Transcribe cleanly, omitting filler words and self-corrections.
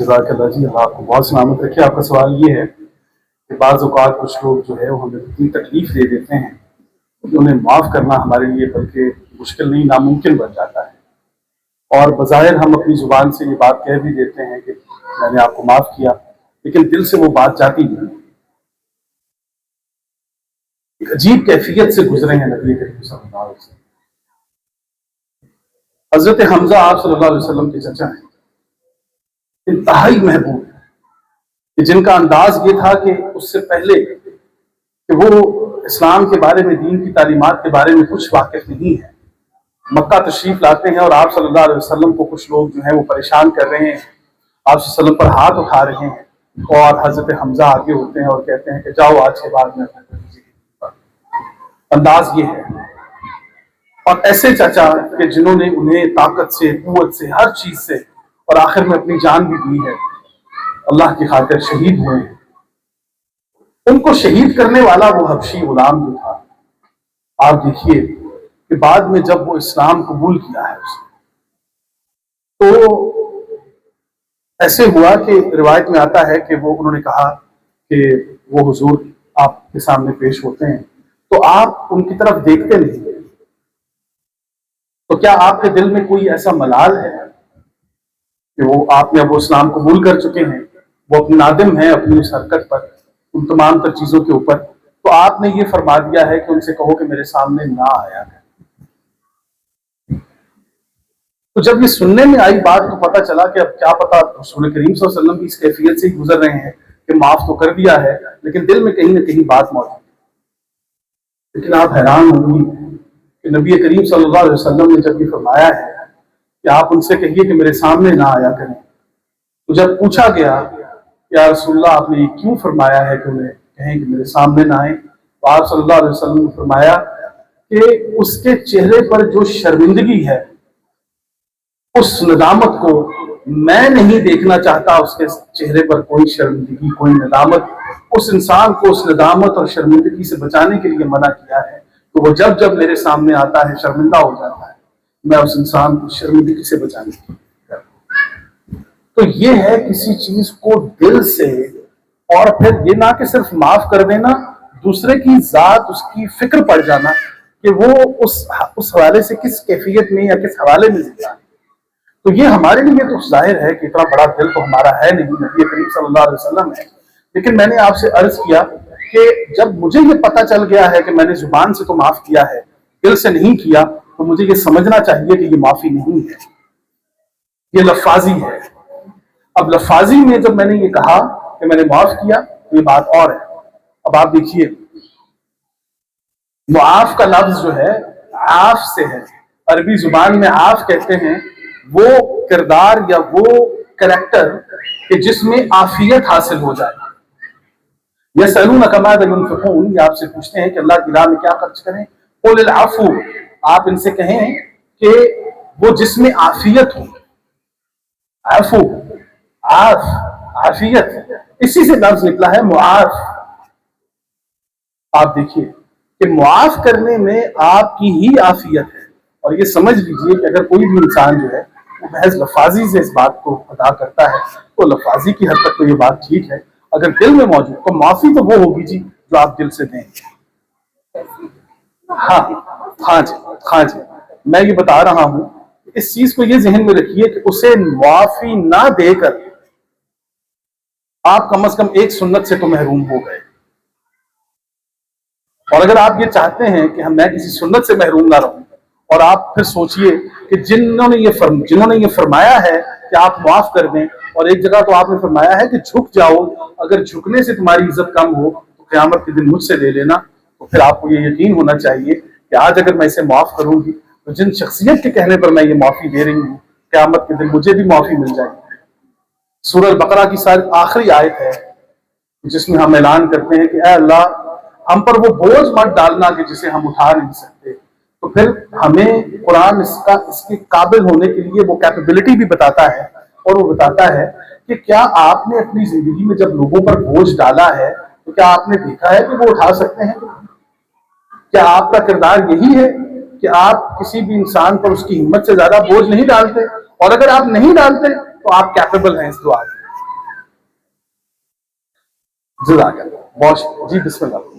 जज़ाक अल्लाह जी, अल्लाह आपको बहुत सलामत रखे। आपका सवाल ये है कि बाज़ औक़ात कुछ लोग जो है वो हमें इतनी तकलीफ़ दे देते हैं कि उन्हें माफ़ करना हमारे लिए बल्कि मुश्किल नहीं नामुमकिन बन जाता है। और बज़ाहिर हम अपनी ज़ुबान से ये बात कह भी देते हैं कि मैंने आपको माफ़ किया, लेकिन दिल से वो बात जाती नहीं। एक अजीब कैफियत से गुजरे हैं नबी करीम सल्लल्लाहु अलैहि वसल्लम। हज़रत हमज़ा आप सल्लल्लाहु अलैहि वसल्लम के चचा हैं, इंतहाई महबूब कि जिनका अंदाज ये था कि उससे पहले कि वो इस्लाम के बारे में, दीन की तालीमात के बारे में कुछ वाकिफ नहीं है, मक्का तशरीफ लाते हैं और आप सल्लल्लाहु अलैहि वसल्लम को कुछ लोग जो है वो परेशान कर रहे हैं, आप वसल्लम पर हाथ उठा रहे हैं, और हजरत हमजा आगे होते हैं और कहते हैं कि जाओ आज के बाद में अपने भतीजे की। अंदाज ये है। और ऐसे चाचा कि जिन्होंने उन्हें ताकत से, कुव्वत से, हर चीज से, और आखिर में अपनी जान भी दी है, अल्लाह की खातिर शहीद हुए हैं। उनको शहीद करने वाला वो हबशी गुलाम जो था, आप देखिए कि बाद में जब वो इस्लाम कबूल किया है उसने, तो ऐसे हुआ कि रिवायत में आता है कि वो उन्होंने कहा कि वो हुजूर आपके सामने पेश होते हैं तो आप उनकी तरफ देखते नहीं, तो क्या आपके दिल में कोई ऐसा मलाल है कि वो आपने अब वो इस्लाम कबूल कर चुके हैं, वो अपनी नादिम है अपनी उस हरकत पर, उन तमाम तर चीजों के ऊपर, तो आपने ये फरमा दिया है कि उनसे कहो कि मेरे सामने ना आया है। तो जब ये सुनने में आई बात तो पता चला कि अब क्या पता रसूल करीम सल्लल्लाहु अलैहि वसल्लम की इस कैफियत से ही गुजर रहे हैं कि माफ तो कर दिया है, लेकिन दिल में कहीं ना कहीं बात मौजूद है। लेकिन आप हैरान होंगी कि नबी करीम सल्लल्लाहु अलैहि वसल्लम ने जब ये फरमाया है कि आप उनसे कहिए कि मेरे सामने ना आया करें, तो जब पूछा गया कि या रसूलल्लाह आपने ये क्यों फरमाया है कि उन्हें कहें कि मेरे सामने ना आए, तो आप सल्लल्लाहु अलैहि वसल्लम ने फरमाया कि उसके चेहरे पर जो शर्मिंदगी है, उस नदामत को मैं नहीं देखना चाहता। उसके चेहरे पर कोई शर्मिंदगी, कोई नदामत, उस इंसान को उस नदामत और शर्मिंदगी से बचाने के लिए मना किया है। तो वो जब जब मेरे सामने आता है शर्मिंदा हो जाता है, मैं उस इंसान को शर्मिंदगी से बचाने की करता हूं। तो ये है किसी चीज को दिल से, और फिर ये ना कि सिर्फ माफ कर देना, दूसरे की जात, उसकी फिक्र पड़ जाना कि वो उस हवाले से किस कैफियत में या किस हवाले में जिंदा है। तो ये हमारे लिए तो जाहिर है कि इतना बड़ा दिल तो हमारा है नहीं, नबी करीम सल्लल्लाहु अलैहि वसल्लम है। लेकिन मैंने आपसे अर्ज किया कि जब मुझे ये पता चल गया है कि मैंने जुबान से तो माफ किया है, दिल से नहीं किया, तो मुझे ये समझना चाहिए कि ये माफी नहीं है, ये लफाजी है। अब लफाजी में जब मैंने ये कहा कि मैंने माफ किया, तो ये बात और है। अब आप देखिए, मुआफ का लफ्ज जो है आफ से है, अरबी जुबान में आफ कहते हैं वो किरदार या वो कैरेक्टर कि जिसमें आफियत हासिल हो जाए। यसअलूनका माज़ा युनफ़िक़ून, ये आपसे पूछते हैं कि अल्लाह की राह में क्या खर्च करें, क़ुल अफ़ू, आप इनसे कहें कि वो जिसमें आफियत हो। अफ़ू, आफ, आफियत, इसी से लफ्ज निकला है मुआफ। आप देखिए कि मुआफ करने में आपकी ही आफियत है। और ये समझ लीजिए कि अगर कोई भी इंसान जो है वो महज लफाजी से इस बात को अदा करता है, तो लफाजी की हद तक तो ये बात ठीक है। अगर दिल में मौजूद, तो माफी तो वो होगी जी जो आप दिल से दें। हाँ जी, हाँ जी, मैं ये बता रहा हूं, इस चीज को ये जहन में रखिए कि उसे माफी ना देकर आप कम से कम एक सुन्नत से तो महरूम हो गए। और अगर आप ये चाहते हैं कि मैं किसी सुन्नत से महरूम ना रहूं, और आप फिर सोचिए कि जिन्होंने ये फरमाया है कि आप माफ कर दें, और एक जगह तो आपने फरमाया है कि झुक जाओ, अगर झुकने से तुम्हारी इज्जत कम हो तो क़यामत के दिन मुझसे ले लेना। तो फिर आपको ये यकीन होना चाहिए कि आज अगर मैं इसे माफ करूंगी, तो जिन शख्सियत के कहने पर मैं ये माफी दे रही हूँ, क़यामत के दिन मुझे भी माफी मिल जाएगी। सूरह बकरा की सारी आखिरी आयत है जिसमें हम ऐलान करते हैं कि ऐ अल्लाह, हम पर वो बोझ मत डालना कि जिसे हम उठा नहीं सकते। तो फिर हमें कुरान इसके काबिल होने के लिए वो कैपेबिलिटी भी बताता है, और वो बताता है कि क्या आपने अपनी जिंदगी में जब लोगों पर बोझ डाला है, तो क्या आपने देखा है कि वो उठा सकते हैं? क्या आपका किरदार यही है कि आप किसी भी इंसान पर उसकी हिम्मत से ज्यादा बोझ नहीं डालते? और अगर आप नहीं डालते तो आप कैपेबल हैं इस दुआ के। جزاک اللہ، بہت شکریہ جی، بسم اللہ.